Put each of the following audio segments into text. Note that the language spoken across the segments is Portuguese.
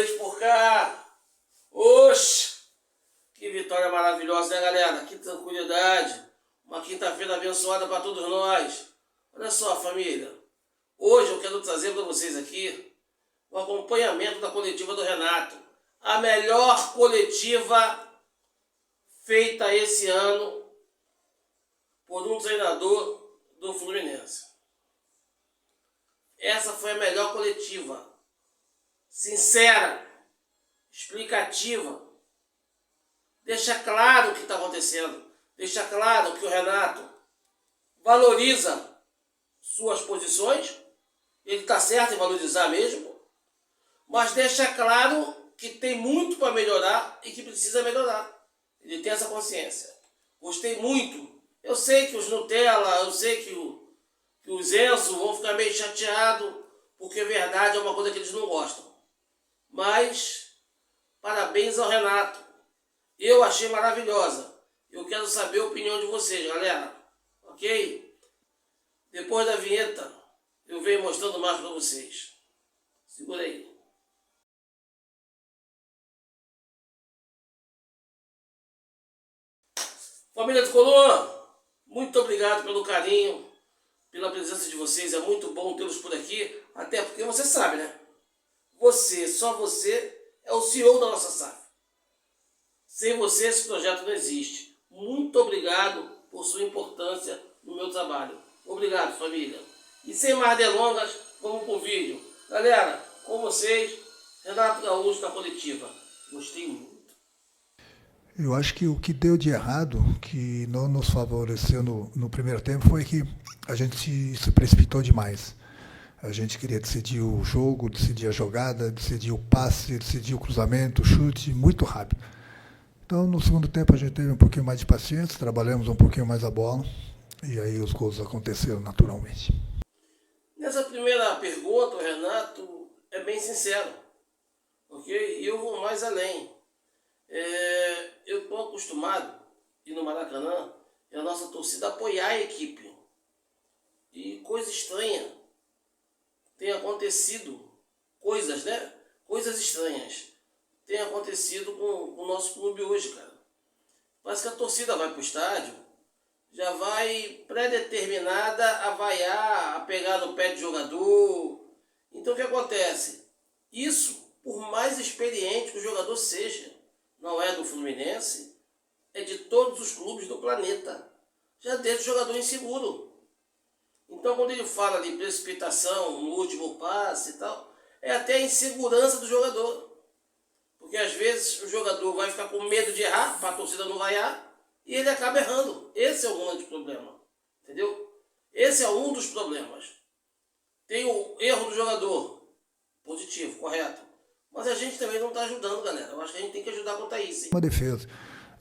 vez por cá. Oxe, que vitória maravilhosa, né, galera? Que tranquilidade. Uma quinta-feira abençoada para todos nós. Olha só, família. Hoje eu quero trazer para vocês aqui o acompanhamento da coletiva do Renato. A melhor coletiva feita esse ano por um treinador do Fluminense. Essa foi a melhor coletiva. Sincera, explicativa. Deixa claro o que está acontecendo. Deixa claro que o Renato valoriza suas posições. Ele está certo em valorizar mesmo. Mas deixa claro que tem muito para melhorar e que precisa melhorar. Ele tem essa consciência. Gostei muito. Eu sei que os Nutella, eu sei que os Enzo vão ficar meio chateados, porque verdade é uma coisa que eles não gostam. Mas, parabéns ao Renato. Eu achei maravilhosa. Eu quero saber a opinião de vocês, galera. Ok? Depois da vinheta, eu venho mostrando mais para vocês. Segura aí. Família do Colô, muito obrigado pelo carinho, pela presença de vocês. É muito bom tê-los por aqui, até porque você sabe, né? Você, só você, é o CEO da nossa SAF. Sem você esse projeto não existe. Muito obrigado por sua importância no meu trabalho. Obrigado, família. E sem mais delongas, vamos pro vídeo. Galera, com vocês, Renato Gaúcho na coletiva. Gostei muito. Eu acho que o que deu de errado, que não nos favoreceu no primeiro tempo, foi que a gente se precipitou demais. A gente queria decidir o jogo, decidir a jogada, decidir o passe, decidir o cruzamento, o chute, muito rápido. Então, no segundo tempo, a gente teve um pouquinho mais de paciência, trabalhamos um pouquinho mais a bola, e aí os gols aconteceram naturalmente. Nessa primeira pergunta, o Renato é bem sincero, ok? E eu vou mais além. Eu estou acostumado, e no Maracanã, é a nossa torcida apoiar a equipe. E coisa estranha, tem acontecido coisas, né? Coisas estranhas tem acontecido com o nosso clube hoje, cara. Parece que a torcida vai para o estádio, já vai pré-determinada a vaiar, a pegar no pé de jogador. Então o que acontece? Isso, por mais experiente que o jogador seja, não é do Fluminense, é de todos os clubes do planeta. Já deixa o jogador inseguro. Então quando ele fala de precipitação no último passe e tal, é até a insegurança do jogador. Porque às vezes o jogador vai ficar com medo de errar, para a torcida não vaiar, e ele acaba errando. Esse é o grande problema. Entendeu? Esse é um dos problemas. Tem o erro do jogador. Positivo, correto. Mas a gente também não está ajudando, galera. Eu acho que a gente tem que ajudar quanto a isso. Hein? Uma defesa.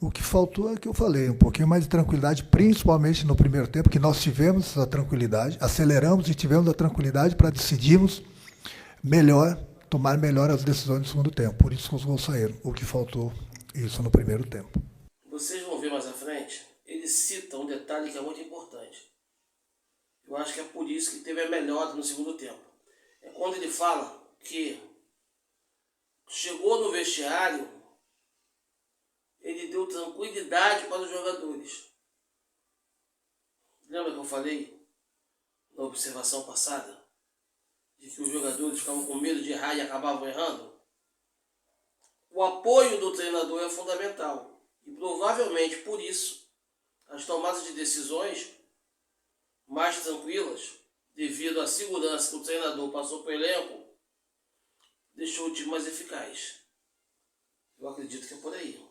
O que faltou é o que eu falei, um pouquinho mais de tranquilidade, principalmente no primeiro tempo, que nós tivemos essa tranquilidade, aceleramos e tivemos a tranquilidade para decidirmos melhor, tomar melhor as decisões no segundo tempo. Por isso que os gols saíram. O que faltou, isso no primeiro tempo. Vocês vão ver mais à frente, ele cita um detalhe que é muito importante. Eu acho que é por isso que teve a melhora no segundo tempo. É quando ele fala que chegou no vestiário, ele deu tranquilidade para os jogadores. Lembra que eu falei na observação passada? De que os jogadores ficavam com medo de errar e acabavam errando? O apoio do treinador é fundamental. E provavelmente por isso, as tomadas de decisões mais tranquilas, devido à segurança que o treinador passou para o elenco, deixou o time mais eficaz. Eu acredito que é por aí.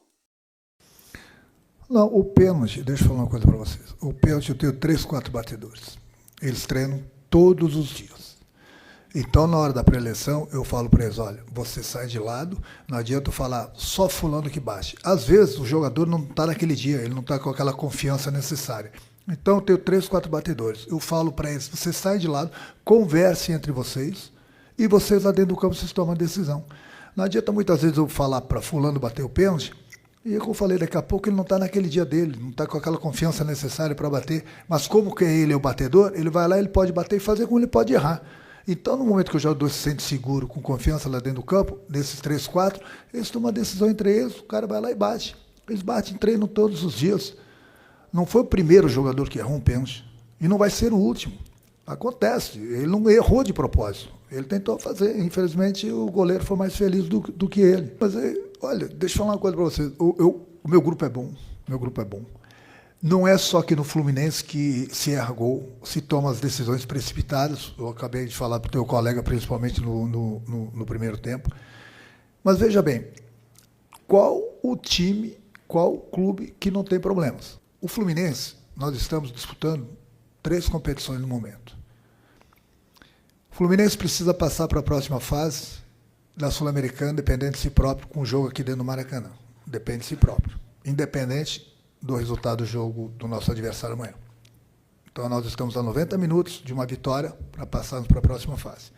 Não, o pênalti, deixa eu falar uma coisa para vocês. O pênalti eu tenho 3, 4 batedores. Eles treinam todos os dias. Então, na hora da pré-eleição, eu falo para eles, olha, você sai de lado, não adianta eu falar só fulano que bate. Às vezes, o jogador não está naquele dia, ele não está com aquela confiança necessária. Então, eu tenho 3, 4 batedores. Eu falo para eles, você sai de lado, conversem entre vocês, e vocês lá dentro do campo, vocês tomam a decisão. Não adianta muitas vezes eu falar para fulano bater o pênalti, e como eu falei, daqui a pouco ele não está naquele dia dele, não está com aquela confiança necessária para bater. Mas como que ele é o batedor, ele vai lá, ele pode bater e fazer como ele pode errar. Então, no momento que o jogador se sente seguro, com confiança lá dentro do campo, desses 3, 4, eles tomam uma decisão entre eles, o cara vai lá e bate. Eles batem, treinam todos os dias. Não foi o primeiro jogador que errou um pênalti. E não vai ser o último. Acontece. Ele não errou de propósito. Ele tentou fazer. Infelizmente, o goleiro foi mais feliz do que ele. Mas, olha, deixa eu falar uma coisa para vocês. O meu grupo é bom. Meu grupo é bom. Não é só aqui no Fluminense que se erra gol, se toma as decisões precipitadas. Eu acabei de falar para o teu colega, principalmente no primeiro tempo. Mas veja bem, qual o time, qual o clube que não tem problemas? O Fluminense, nós estamos disputando 3 competições no momento. O Fluminense precisa passar para a próxima fase da Sul-Americana, dependendo de si próprio, com o jogo aqui dentro do Maracanã. Depende de si próprio. Independente do resultado do jogo do nosso adversário amanhã. Então, nós estamos a 90 minutos de uma vitória para passarmos para a próxima fase.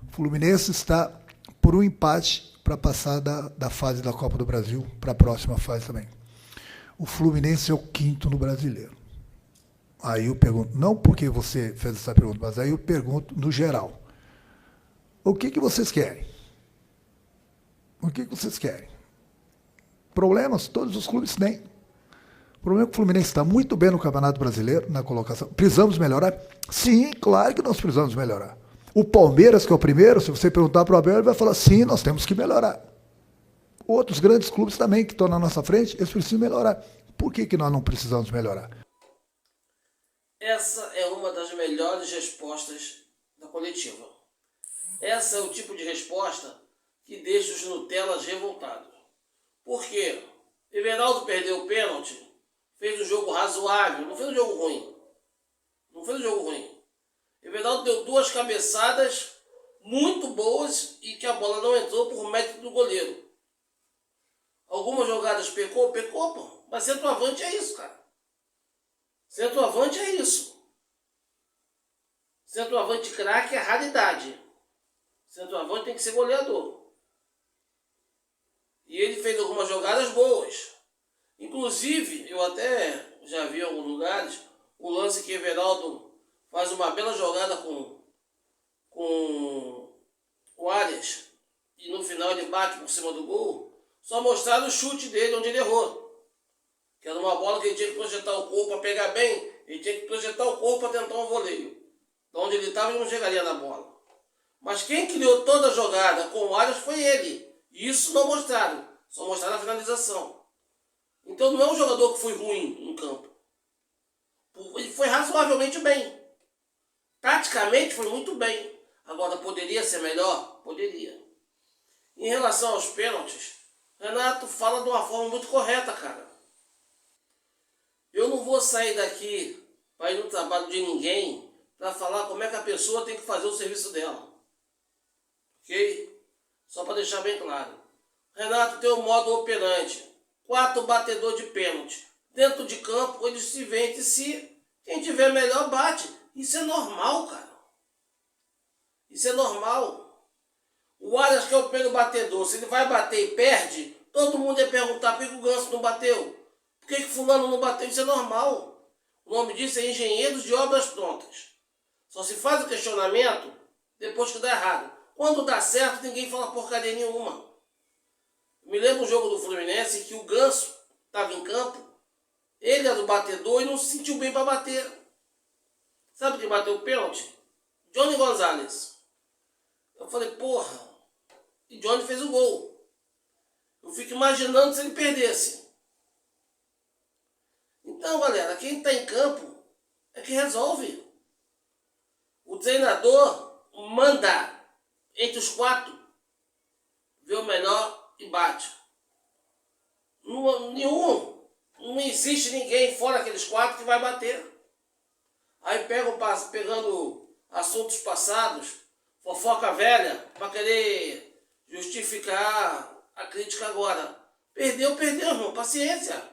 O Fluminense está por um empate para passar da fase da Copa do Brasil para a próxima fase também. O Fluminense é o 5º no Brasileiro. Aí eu pergunto, não porque você fez essa pergunta, mas aí eu pergunto no geral. O que vocês querem? O que vocês querem? Problemas todos os clubes têm. O problema é que o Fluminense está muito bem no Campeonato Brasileiro, na colocação. Precisamos melhorar? Sim, claro que nós precisamos melhorar. O Palmeiras, que é o primeiro, se você perguntar para o Abel, ele vai falar, sim, nós temos que melhorar. Outros grandes clubes também que estão na nossa frente, eles precisam melhorar. Por que nós não precisamos melhorar? Essa é uma das melhores respostas da coletiva. Essa é o tipo de resposta que deixa os Nutellas revoltados. Por quê? Everaldo perdeu o pênalti, fez um jogo razoável, não fez um jogo ruim. Não fez um jogo ruim. Everaldo deu 2 cabeçadas muito boas e que a bola não entrou por mérito do goleiro. Algumas jogadas pecou, pô. Mas centroavante é isso, cara. Centroavante é isso. Centroavante craque é raridade. Centroavante tem que ser goleador. E ele fez algumas jogadas boas. Inclusive, eu até já vi em alguns lugares o lance que Everaldo faz uma bela jogada com o Arias e no final ele bate por cima do gol. Só mostraram o chute dele onde ele errou. Que era uma bola que ele tinha que projetar o corpo para pegar bem. Ele tinha que projetar o corpo para tentar um voleio. De onde ele estava, ele não chegaria na bola. Mas quem criou toda a jogada com o Arias foi ele. E isso não mostraram. Só mostraram a finalização. Então não é um jogador que foi ruim em campo. Ele foi razoavelmente bem. Taticamente foi muito bem. Agora, poderia ser melhor? Poderia. Em relação aos pênaltis, Renato fala de uma forma muito correta, cara. Eu não vou sair daqui para ir no trabalho de ninguém para falar como é que a pessoa tem que fazer o serviço dela. Ok? Só para deixar bem claro. Renato tem o modo operante. 4 batedores de pênalti. Dentro de campo, eles se veem entre si. Quem tiver melhor bate. Isso é normal, cara. Isso é normal. O Arias, que é o primeiro batedor, se ele vai bater e perde, todo mundo ia perguntar por que o Ganso não bateu. Por que fulano não bateu? Isso é normal. O nome disso é engenheiros de obras prontas. Só se faz o questionamento depois que dá errado. Quando dá certo, ninguém fala porcaria nenhuma. Me lembro um jogo do Fluminense em que o Ganso estava em campo, ele era o batedor e não se sentiu bem para bater. Sabe quem bateu o pênalti? Johnny Gonzalez. Eu falei, porra, e Johnny fez o gol. Eu fico imaginando se ele perdesse. Então, galera, quem está em campo é que resolve. O treinador manda entre os 4, vê o melhor e bate. Não existe ninguém fora aqueles 4 que vai bater. Aí pegando assuntos passados, fofoca velha, para querer justificar a crítica agora. Perdeu, irmão, paciência.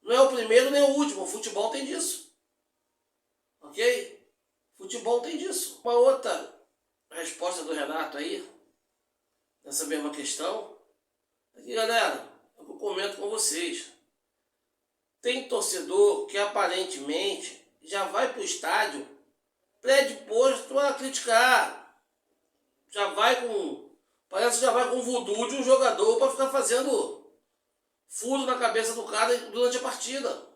Não é o primeiro nem o último, o futebol tem disso. Ok? Futebol tem disso. Uma outra resposta do Renato aí, nessa mesma questão, aqui, galera, é o que eu comento com vocês. Tem torcedor que aparentemente já vai para o estádio predisposto a criticar. Parece que já vai com o voodoo de um jogador para ficar fazendo furo na cabeça do cara durante a partida.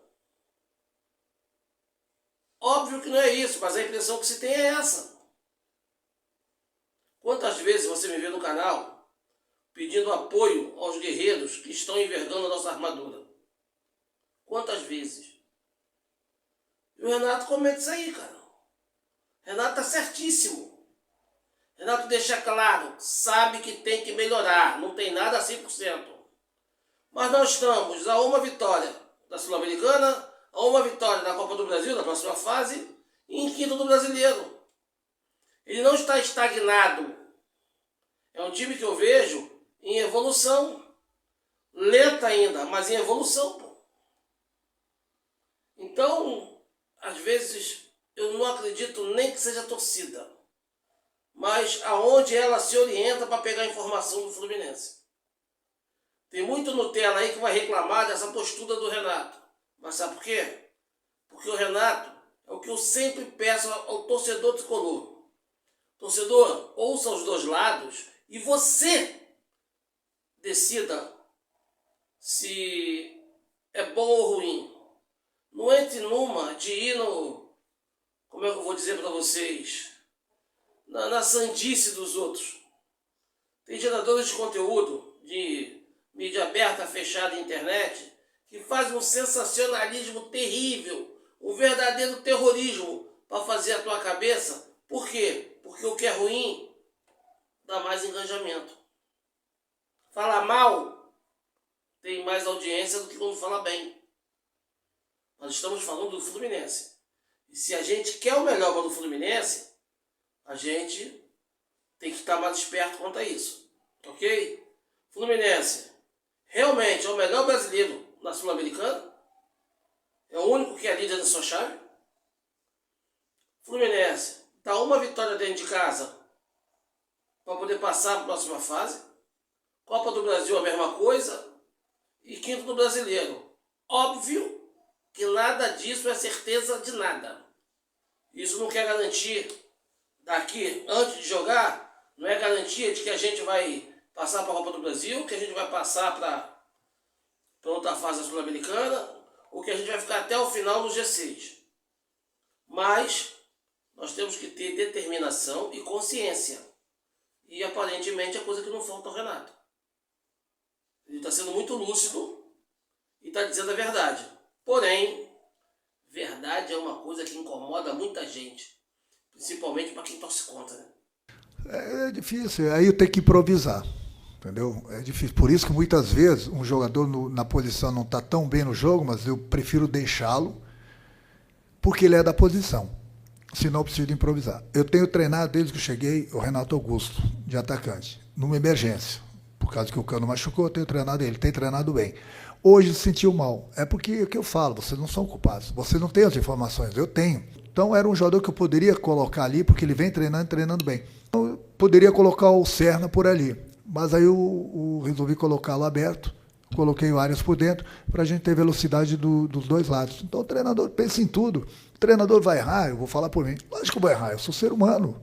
Óbvio que não é isso, mas a impressão que se tem é essa. Quantas vezes você me vê no canal pedindo apoio aos guerreiros que estão envergando a nossa armadura? Quantas vezes? E o Renato comenta isso aí, cara. Renato tá certíssimo. Renato deixa claro, sabe que tem que melhorar, não tem nada a 100%. Mas nós estamos a uma vitória da Sul-Americana, a uma vitória da Copa do Brasil, da próxima fase, e em quinto do Brasileiro. Ele não está estagnado. É um time que eu vejo em evolução. Lenta ainda, mas em evolução, pô. Então, às vezes, eu não acredito nem que seja torcida, mas aonde ela se orienta para pegar a informação do Fluminense. Tem muito Nutella aí que vai reclamar dessa postura do Renato. Mas sabe por quê? Porque o Renato é o que eu sempre peço ao torcedor tricolor. Torcedor, ouça os dois lados e você decida se é bom ou ruim. Não entre numa de ir no... Como é que eu vou dizer para vocês? Na sandice dos outros. Tem geradores de conteúdo de mídia aberta, fechada, internet, que fazem um sensacionalismo terrível, um verdadeiro terrorismo para fazer a tua cabeça. Por quê? Porque o que é ruim dá mais engajamento. Falar mal tem mais audiência do que quando fala bem. Nós estamos falando do Fluminense. E se a gente quer o melhor para o Fluminense, a gente tem que estar mais esperto quanto a isso. Ok? Fluminense realmente é o melhor brasileiro na Sul-Americana. É o único que é líder da sua chave. Fluminense dá uma vitória dentro de casa para poder passar para a próxima fase. Copa do Brasil a mesma coisa. E quinto do Brasileiro. Óbvio que nada disso é certeza de nada. Isso não quer garantir daqui, antes de jogar, não é garantia de que a gente vai passar para a Copa do Brasil, que a gente vai passar para outra fase da Sul-Americana, ou que a gente vai ficar até o final no G6. Mas nós temos que ter determinação e consciência. E aparentemente é coisa que não falta ao Renato. Ele está sendo muito lúcido e está dizendo a verdade. Porém, verdade é uma coisa que incomoda muita gente. Principalmente para quem torce contra, né? É difícil, aí eu tenho que improvisar, entendeu? É difícil. Por isso que muitas vezes um jogador na posição não está tão bem no jogo, mas eu prefiro deixá-lo porque ele é da posição. Senão eu preciso de improvisar. Eu tenho treinado desde que eu cheguei o Renato Augusto, de atacante, numa emergência. Por causa que o Cano machucou, eu tenho treinado ele, tem treinado bem. Hoje se sentiu mal. É porque o que eu falo, vocês não são culpados. Você não tem as informações, eu tenho. Então era um jogador que eu poderia colocar ali, porque ele vem treinando bem. Então, eu poderia colocar o Serna por ali. Mas aí eu resolvi colocá-lo aberto, coloquei o Arias por dentro, para a gente ter velocidade dos dois lados. Então o treinador pensa em tudo. O treinador vai errar, eu vou falar por mim. Lógico que eu vou errar, eu sou ser humano.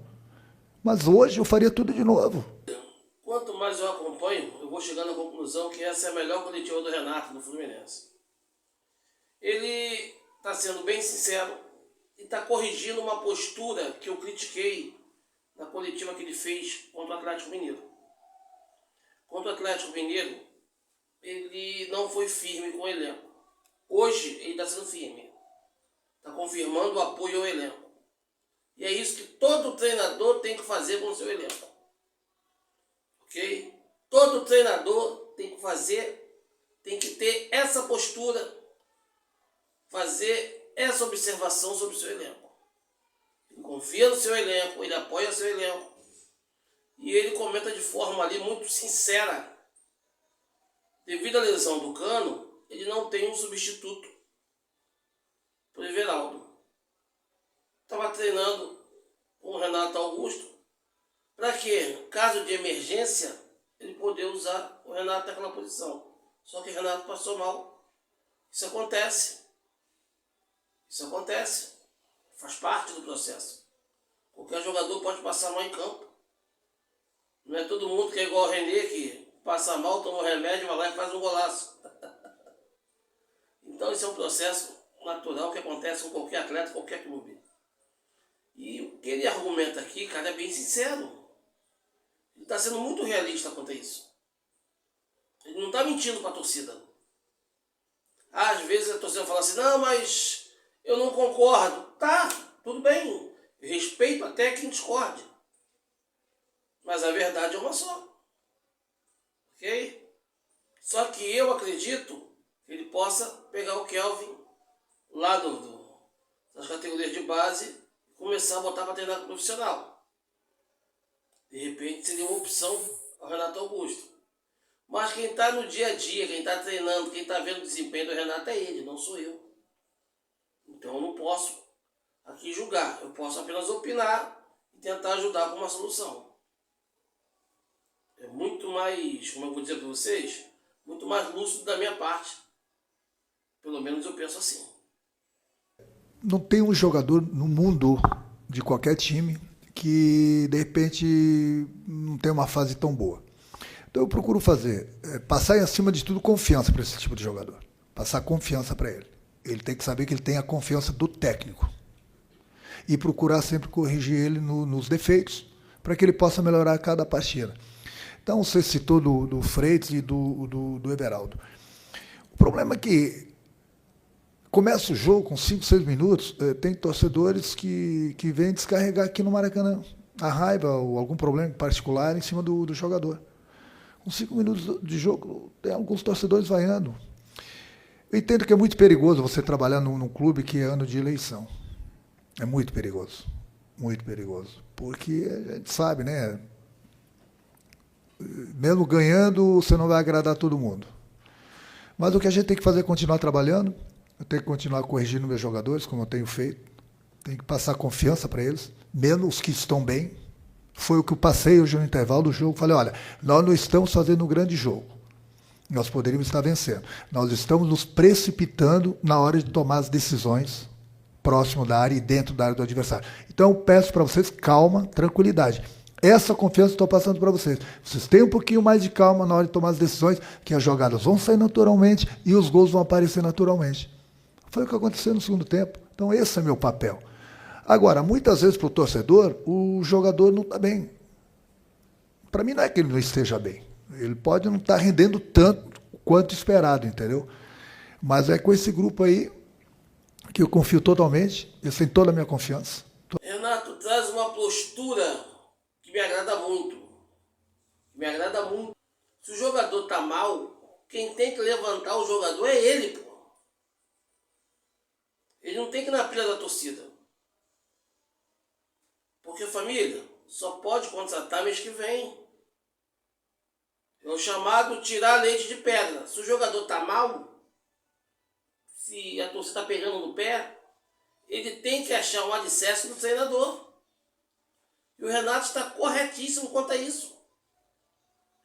Mas hoje eu faria tudo de novo. Quanto mais eu acompanho, eu vou chegando à conclusão que essa é a melhor coletiva do Renato, no Fluminense. Ele está sendo bem sincero e está corrigindo uma postura que eu critiquei na coletiva que ele fez contra o Atlético Mineiro. Contra o Atlético Mineiro, ele não foi firme com o elenco. Hoje, ele está sendo firme. Está confirmando o apoio ao elenco. E é isso que todo treinador tem que fazer com o seu elenco. Ok? Todo treinador tem que fazer, tem que ter essa postura, fazer essa observação sobre o seu elenco. Ele confia no seu elenco, ele apoia o seu elenco. E ele comenta de forma ali muito sincera. Devido à lesão do Cano, ele não tem um substituto para o Everaldo. Estava treinando com o Renato Augusto para que, caso de emergência, ele poder usar o Renato naquela posição. Só que o Renato passou mal. Isso acontece. Isso acontece. Faz parte do processo. Qualquer jogador pode passar mal em campo. Não é todo mundo que é igual o René, que passa mal, toma um remédio, vai lá e faz um golaço. Então isso é um processo natural que acontece com qualquer atleta, qualquer clube. E o que ele argumenta aqui, cara, é bem sincero. Ele está sendo muito realista quanto a isso. Ele não está mentindo para a torcida. Às vezes a torcida fala assim, não, mas eu não concordo. Tá, tudo bem. Eu respeito até quem discorde. Mas a verdade é uma só. Ok? Só que eu acredito que ele possa pegar o Kelvin lá das categorias de base e começar a botar para treinar com o profissional. De repente seria uma opção ao Renato Augusto. Mas quem está no dia a dia, quem está treinando, quem está vendo o desempenho do Renato é ele, não sou eu. Então eu não posso aqui julgar, eu posso apenas opinar e tentar ajudar com uma solução. É muito mais, como eu vou dizer para vocês, muito mais lúcido da minha parte. Pelo menos eu penso assim. Não tem um jogador no mundo de qualquer time que de repente não tem uma fase tão boa. Então eu procuro passar acima de tudo confiança para esse tipo de jogador. Passar confiança para ele. Ele tem que saber que ele tem a confiança do técnico. E procurar sempre corrigir ele nos defeitos, para que ele possa melhorar a cada partida. Então você citou do Freitas e do Everaldo. O problema é que começa o jogo com 5, 6 minutos, tem torcedores que vêm descarregar aqui no Maracanã a raiva ou algum problema particular em cima do jogador. Com 5 minutos de jogo, tem alguns torcedores vaiando. Eu entendo que é muito perigoso você trabalhar num clube que é ano de eleição. É muito perigoso. Muito perigoso. Porque a gente sabe, né? Mesmo ganhando, você não vai agradar todo mundo. Mas o que a gente tem que fazer é continuar trabalhando. Eu tenho que continuar corrigindo meus jogadores, como eu tenho feito. Tenho que passar confiança para eles, mesmo os que estão bem. Foi o que eu passei hoje no intervalo do jogo. Falei, olha, nós não estamos fazendo um grande jogo. Nós poderíamos estar vencendo. Nós estamos nos precipitando na hora de tomar as decisões próximo da área e dentro da área do adversário. Então eu peço para vocês calma, tranquilidade. Essa confiança eu estou passando para vocês. Vocês tenham um pouquinho mais de calma na hora de tomar as decisões, que as jogadas vão sair naturalmente e os gols vão aparecer naturalmente. Foi o que aconteceu no segundo tempo. Então esse é meu papel. Agora, muitas vezes para o torcedor, o jogador não está bem. Para mim não é que ele não esteja bem. Ele pode não estar rendendo tanto quanto esperado, entendeu? Mas é com esse grupo aí que eu confio totalmente, eu tenho toda a minha confiança. Renato traz uma postura que me agrada muito. Me agrada muito. Se o jogador está mal, quem tem que levantar o jogador é ele, pô. Ele não tem que ir na pilha da torcida. Porque, família, só pode contratar mês que vem. É o chamado tirar leite de pedra. Se o jogador está mal, se a torcida está pegando no pé, ele tem que achar um alicerce do treinador. E o Renato está corretíssimo quanto a isso.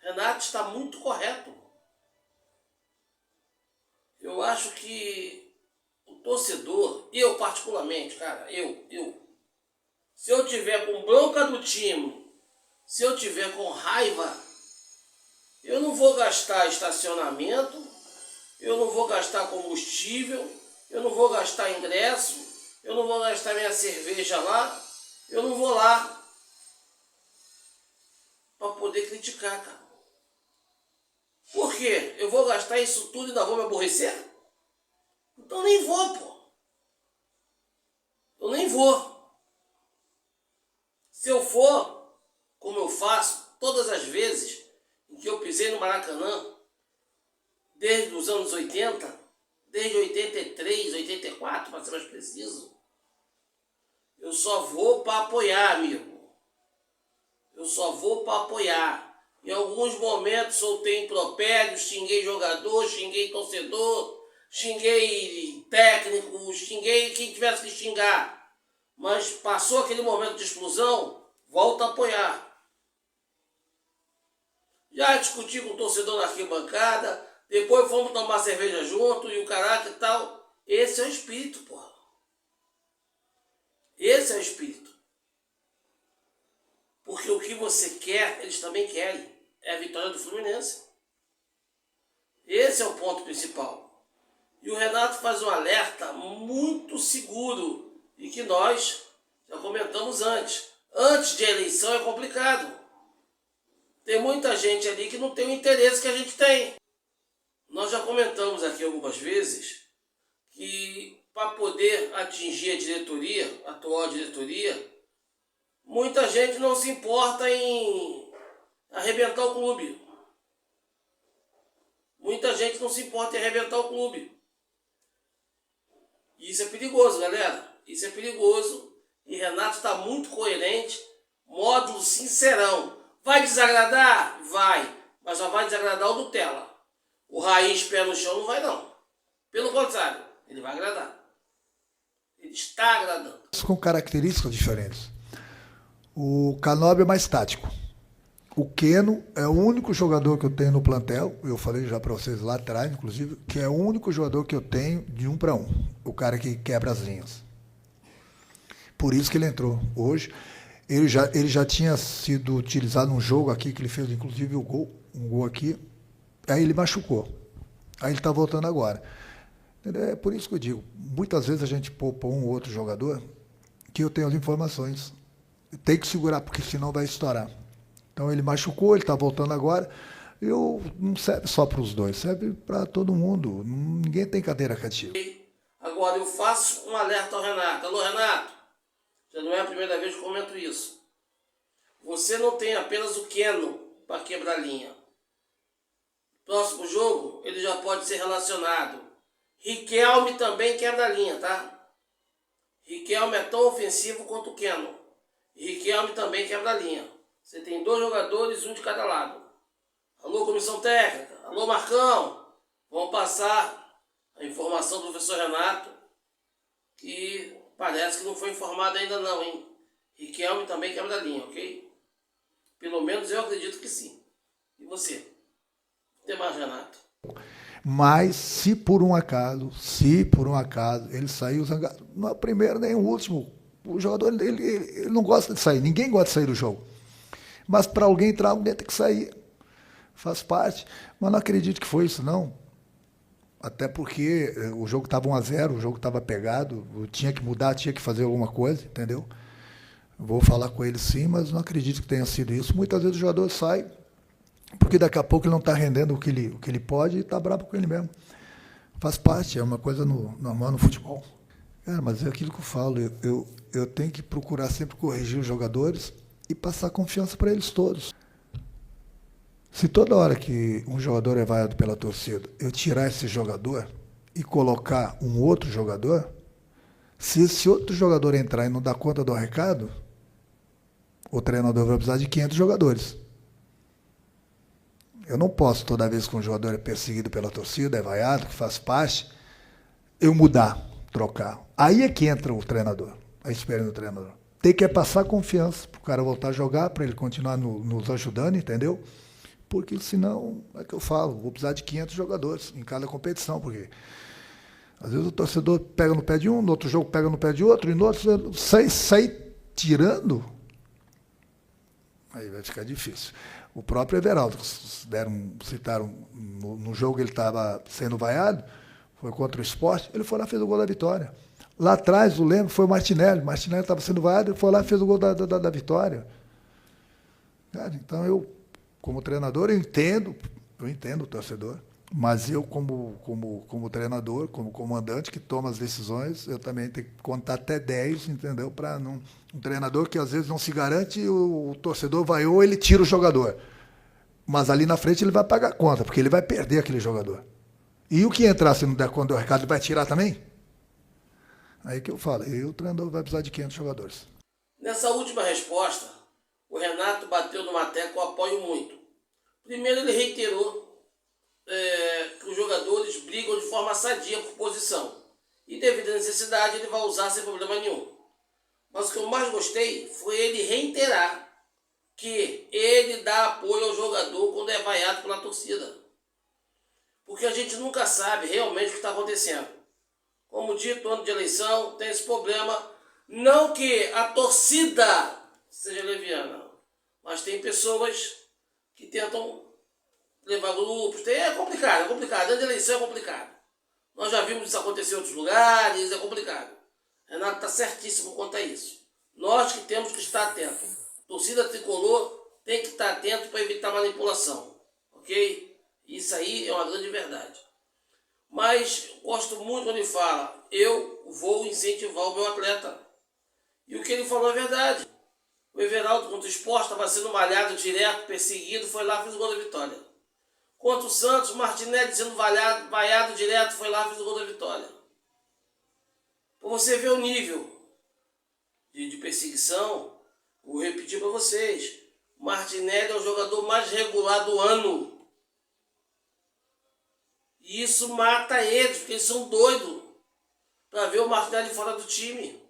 O Renato está muito correto. Eu acho que o torcedor, eu particularmente, cara, se eu tiver com bronca do time, se eu tiver com raiva, eu não vou gastar estacionamento, eu não vou gastar combustível, eu não vou gastar ingresso, eu não vou gastar minha cerveja lá, eu não vou lá para poder criticar, cara. Por quê? Eu vou gastar isso tudo e ainda vou me aborrecer? Então nem vou, pô. Eu nem vou. Se eu for, como eu faço todas as vezes em que eu pisei no Maracanã, desde os anos 80, desde 83, 84, para ser mais preciso, eu só vou para apoiar, amigo. Eu só vou para apoiar. Em alguns momentos soltei impropérios, xinguei jogador, xinguei torcedor, xinguei técnico, xinguei quem tivesse que xingar. Mas passou aquele momento de explosão, volta a apoiar. Já discuti com o torcedor na arquibancada, depois fomos tomar cerveja junto e o caraca e tal. Esse é o espírito, porra. Esse é o espírito. Porque o que você quer, eles também querem. É a vitória do Fluminense. Esse é o ponto principal. E o Renato faz um alerta muito seguro e que nós já comentamos antes. Antes de eleição é complicado. Tem muita gente ali que não tem o interesse que a gente tem. Nós já comentamos aqui algumas vezes que para poder atingir a diretoria, a atual diretoria, muita gente não se importa em arrebentar o clube. Muita gente não se importa em arrebentar o clube. E isso é perigoso, galera. Isso é perigoso. E Renato está muito coerente. Módulo sincerão. Vai desagradar? Vai. Mas só vai desagradar o Nutella. O Raiz pé no chão não vai não. Pelo contrário, ele vai agradar. Ele está agradando. Com características diferentes. O Canóbio é mais tático. O Keno é o único jogador que eu tenho no plantel, eu falei já para vocês lá atrás, inclusive, que é o único jogador que eu tenho de 1 para 1. O cara que quebra as linhas. Por isso que ele entrou. Hoje, ele já tinha sido utilizado num jogo aqui, que ele fez inclusive um gol aqui, aí ele machucou. Aí ele está voltando agora. É por isso que eu digo, muitas vezes a gente poupa um ou outro jogador que eu tenho as informações. Tem que segurar, porque senão vai estourar. Então ele machucou, ele está voltando agora. Não serve só para os dois, serve para todo mundo. Ninguém tem cadeira cativa. Agora eu faço um alerta ao Renato. Alô, Renato, já não é a primeira vez que eu comento isso. Você não tem apenas o Keno para quebrar a linha. Próximo jogo, ele já pode ser relacionado. Riquelme também quebra a linha, tá? Riquelme é tão ofensivo quanto o Keno. Riquelme também quebra a linha. Você tem 2 jogadores, um de cada lado. Alô, comissão técnica. Alô, Marcão. Vamos passar a informação do professor Renato, que parece que não foi informado ainda não, hein? Riquelme também quebra a linha, ok? Pelo menos eu acredito que sim. E você? Tem mais, Renato? Mas se por um acaso ele saiu zangado, não é o primeiro nem o último, o jogador ele não gosta de sair, ninguém gosta de sair do jogo. Mas para alguém entrar, alguém tem que sair. Faz parte. Mas não acredito que foi isso, não. Até porque o jogo estava 1-0, o jogo estava pegado, tinha que mudar, tinha que fazer alguma coisa, entendeu? Vou falar com ele sim, mas não acredito que tenha sido isso. Muitas vezes o jogador sai, porque daqui a pouco ele não está rendendo o que ele pode e está bravo com ele mesmo. Faz parte, é uma coisa normal no futebol. Cara, mas é aquilo que eu falo, eu tenho que procurar sempre corrigir os jogadores e passar confiança para eles todos. Se toda hora que um jogador é vaiado pela torcida, eu tirar esse jogador e colocar um outro jogador, se esse outro jogador entrar e não dar conta do recado, o treinador vai precisar de 500 jogadores. Eu não posso, toda vez que um jogador é perseguido pela torcida, é vaiado, que faz parte, eu mudar, trocar. Aí é que entra o treinador, a experiência do treinador. Tem que passar confiança para o cara voltar a jogar, para ele continuar nos ajudando, entendeu? Porque senão, é que eu falo, vou precisar de 500 jogadores em cada competição, porque às vezes o torcedor pega no pé de um, no outro jogo pega no pé de outro, e no outro sai tirando, aí vai ficar difícil. O próprio Everaldo, citaram no jogo ele estava sendo vaiado, foi contra o Sport, ele foi lá e fez o gol da vitória. Lá atrás, eu lembro, foi o Martinelli. Martinelli estava sendo vaiado, ele foi lá e fez o gol da vitória. Cara, então eu, como treinador, eu entendo o torcedor, mas eu, como treinador, como comandante que toma as decisões, eu também tenho que contar até 10, entendeu? Para não. Um treinador que às vezes não se garante, o torcedor vaiou, ele tira o jogador. Mas ali na frente ele vai pagar a conta, porque ele vai perder aquele jogador. E o que entrar, se não der conta do recado, ele vai tirar também? Aí que eu falo, o treinador vai precisar de 500 jogadores. Nessa última resposta, o Renato bateu numa tecla que eu apoio muito. Primeiro, ele reiterou que os jogadores brigam de forma sadia por posição. E devido à necessidade, ele vai usar sem problema nenhum. Mas o que eu mais gostei foi ele reiterar que ele dá apoio ao jogador quando é vaiado pela torcida. Porque a gente nunca sabe realmente o que está acontecendo. Como dito, ano de eleição, tem esse problema. Não que a torcida seja leviana, Mas tem pessoas que tentam levar grupos. É complicado, é complicado. Dentro da eleição é complicado. Nós já vimos isso acontecer em outros lugares, é complicado. Renato está certíssimo quanto a isso. Nós que temos que estar atentos. Torcida tricolor tem que estar atento para evitar manipulação. Ok? Isso aí é uma grande verdade. Mas gosto muito quando ele fala, eu vou incentivar o meu atleta. E o que ele falou é verdade. O Everaldo contra o Sport estava sendo malhado direto, perseguido, foi lá e fez o gol da vitória. Contra o Santos, o Martinelli sendo vaiado direto, foi lá e fez o gol da vitória. Para você ver o nível de perseguição, vou repetir para vocês. O Martinelli é o jogador mais regular do ano. E isso mata eles, porque eles são doidos para ver o Martinelli fora do time.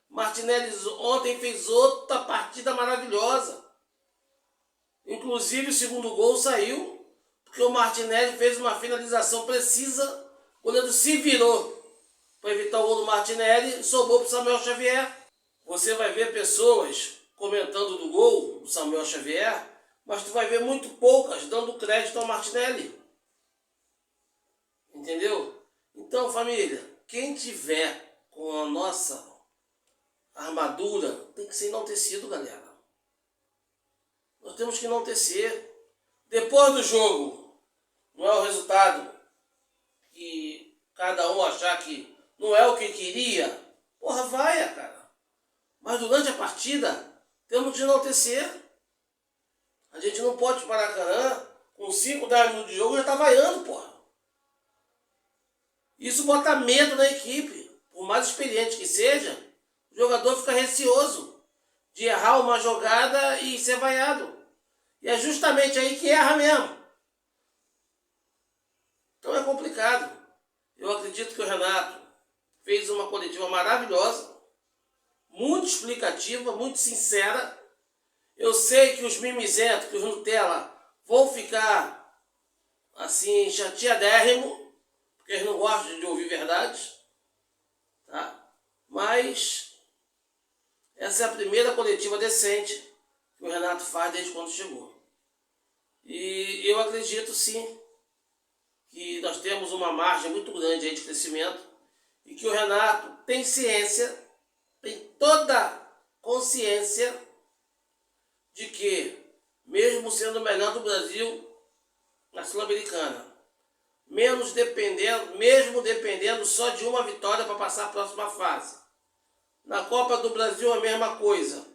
Martinelli ontem fez outra partida maravilhosa. Inclusive o segundo gol saiu porque o Martinelli fez uma finalização precisa. O goleiro se virou para evitar o gol do Martinelli e sobrou para o Samuel Xavier. Você vai ver pessoas comentando do gol do Samuel Xavier, mas tu vai ver muito poucas dando crédito ao Martinelli. Entendeu? Então, família, quem tiver com a nossa armadura tem que ser enaltecido, galera. Nós temos que enaltecer. Depois do jogo, não é o resultado que cada um achar que não é o que queria, porra, vaia, cara. Mas durante a partida, temos que enaltecer. A gente não pode ir para Maracanã, com 5, 10 minutos de jogo, já tá vaiando, porra. Isso bota medo na equipe. Por mais experiente que seja, o jogador fica receoso de errar uma jogada e ser vaiado. E é justamente aí que erra mesmo. Então é complicado. Eu acredito que o Renato fez uma coletiva maravilhosa, muito explicativa, muito sincera. Eu sei que os mimizentos, que os Nutella, vão ficar assim chateadérrimos, porque eles não gostam de ouvir verdades, tá? Mas essa é a primeira coletiva decente que o Renato faz desde quando chegou. E eu acredito sim que nós temos uma margem muito grande aí de crescimento e que o Renato tem ciência, tem toda consciência de que, mesmo sendo o melhor do Brasil na Sul-Americana, mesmo dependendo só de uma vitória para passar a próxima fase. Na Copa do Brasil a mesma coisa.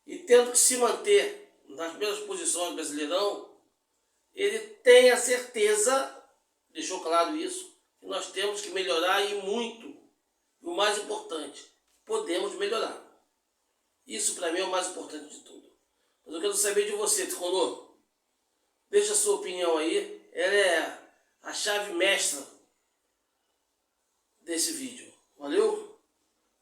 E tendo que se manter nas primeiras posições do Brasileirão, ele tem a certeza, deixou claro isso, que nós temos que melhorar e muito. E o mais importante, podemos melhorar. Isso para mim é o mais importante de tudo. Mas eu quero saber de você, tricolor. Deixa a sua opinião aí. Ela é a chave mestra desse vídeo. Valeu?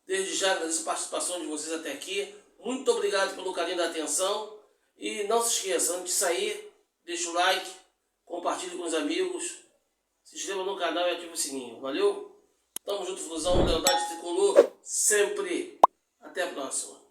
Desde já agradeço a participação de vocês até aqui. Muito obrigado pelo carinho da atenção. E não se esqueça, antes de sair, deixa o like, compartilhe com os amigos, se inscreva no canal e ative o sininho. Valeu? Tamo junto, Flusão, lealdade tricolor, sempre. Até a próxima.